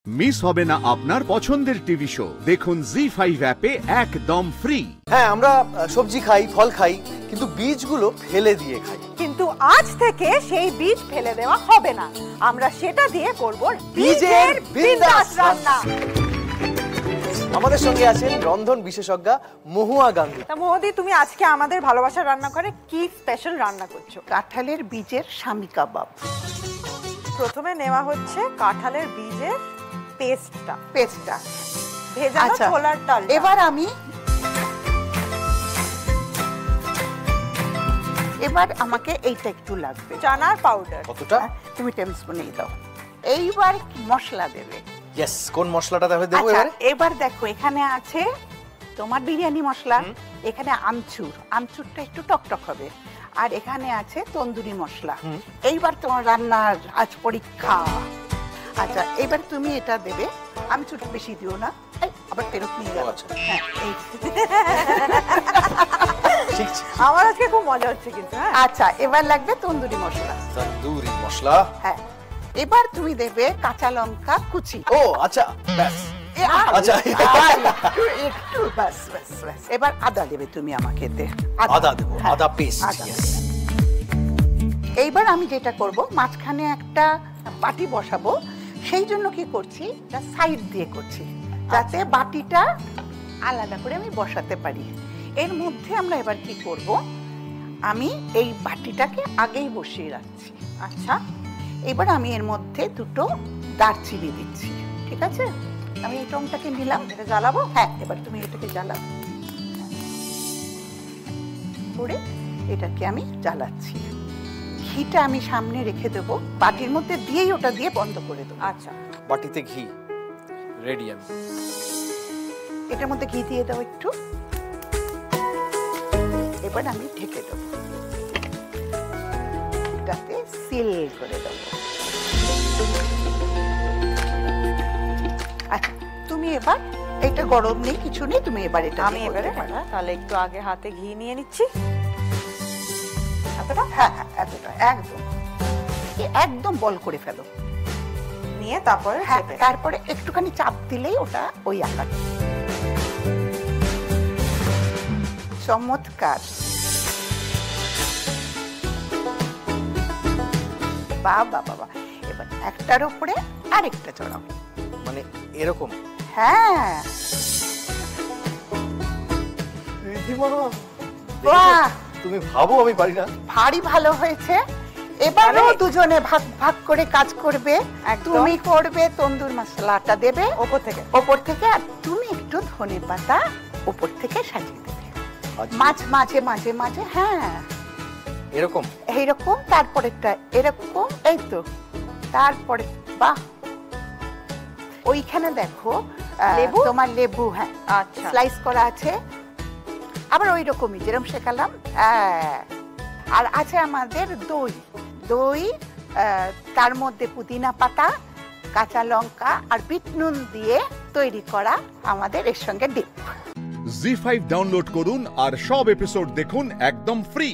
Miss হবে না আপনার পছন্দের টিভি শো। দেখুন জি5 অ্যাপে একদম ফ্রি। হ্যাঁ, আমরা সবজি খাই, ফল খাই, কিন্তু বীজগুলো ফেলে দিয়ে খাই। কিন্তু আজ থেকে সেই বীজ ফেলে দেওয়া হবে না, আমরা সেটা দিয়ে করব বীজের বিন্দাস রান্না। আমাদের সঙ্গে আছেন রন্ধন বিশেষজ্ঞা মহুয়া গাঙ্গুলি। তা মোদি, তুমি আজকে আমাদের ভালোবাসার রান্নাঘরে কি স্পেশাল রান্না করছো? কাঁঠালের বীজের স্বামী কাবাব। প্রথমে নেওয়া হচ্ছে কাঁঠালের বীজের পেস্টটা, ভেজানো আচ্ছা, ছোলার ডাল। এবার আমাকে এইটা একটু লাগবে, চানার পাউডার। কতটা? তুমি টেবিলস্পুনেই দাও। এইবার মশলা দেবে। ইয়েস, কোন মশলাটা তাহলে দেবো আচ্ছা, এবারে? এবার দেখো এখানে আছে তোমার বিরিয়ানি মশলা, এখানে আমচুরটা একটু টকটক হবে, আর এখানে আছে তন্দুরি মশলা। এইবার তোমার রান্নার আজ পরীক্ষা। আচ্ছা, এবার তুমি এটা দেবে। আমচুর বেশি দিও না, আবার ফেরত নিয়ে যাও। আচ্ছা, হ্যাঁ, এই শিখছি। আমার আজকে খুব মজা হচ্ছে কিন্তু। হ্যাঁ, আচ্ছা, এবার লাগবে তন্দুরি মশলা। তন্দুরি মশলা। হ্যাঁ, এবার তুমি দেবে কাঁচা লঙ্কা কুচি। ও আচ্ছা, ব্যাস। আচ্ছা, একটু বাস। এবার আদা দেবে তুমি আমাকে। আদা দেবো, হ্যাঁ, আদা পেস্ট। আদা। এইবার আমি যেটা করব, মাঝখানে একটা বাটি বসাবো। সেই জন্য কি করছি, সাইড দিয়ে করছি, যাতে বাটিটা আলাদা করে আমি বসাতে পারি। এর মধ্যে আমরা এবার কি করব, আমি এই বাটিটাকে আগেই বসিয়ে রাখছি। আচ্ছা, এবার আমি এর মধ্যে দুটো দারচিনি দিচ্ছি। ঠিক আছে, আমি এই টংটাকে নিলাম। এটা জ্বালাবো? হ্যাঁ, এবার তুমি এটাকে জ্বালাও। করে এটাকে আমি জ্বালাচ্ছি। ঘিটা আমি সামনে রেখে দেবো, বাটির মধ্যে দিয়েই ওটা দিয়ে বন্ধ করে দেবো। আচ্ছা, বাটিতে ঘি রেডি। আমি এটার মধ্যে ঘি দিয়ে দাও একটু। এবার আমি ঢেকে দেবো, এটাকে সিল করে দেবো। আচ্ছা, তুমি এবার, এটা গরম নেই, কিছু নেই, তুমি এবার এটা আমি এবারে তাহলে একটু আগে হাতে ঘি নিয়ে নিচ্ছি। এতটা? হ্যাঁ, এতটা একদম বল করে ফেলো। নিয়ে তারপরে তারপরে একটুখানি চাপ দিলেই ওটা ওই আকার। চমৎকার, বাবা। এবার একটার উপরে আরেকটা চড়াও, মানে এরকম। হ্যাঁ, বাহ, তুমি ভাবো আমি পারি না। ভারী ভালো হয়েছে। এবারও দুজনে ভাগ ভাগ করে কাজ করবে। তুমি করবে তন্দুর মশলাটা দেবে ওপর থেকে, আর তুমি একটু ধনে পাতা ওপর থেকে সাজিয়ে দেবে। মাঝে। হ্যাঁ, এরকম এইরকম। তারপরেরটা এরকম, এই তো। তারপরে বাহ, ওইখানে দেখো তোমার লেবু, হ্যাঁ, আচ্ছা, স্লাইস করা আছে। আবার ওই রকমই যেরকম শেখালাম। হ্যাঁ, আর আছে আমাদের দই, তার মধ্যে পুদিনা পাতা, কাঁচা লঙ্কা আর বিট নুন দিয়ে তৈরি করা আমাদের এর সঙ্গে ডিপ। জি5 ডাউনলোড করুন আর সব এপিসোড দেখুন একদম ফ্রি।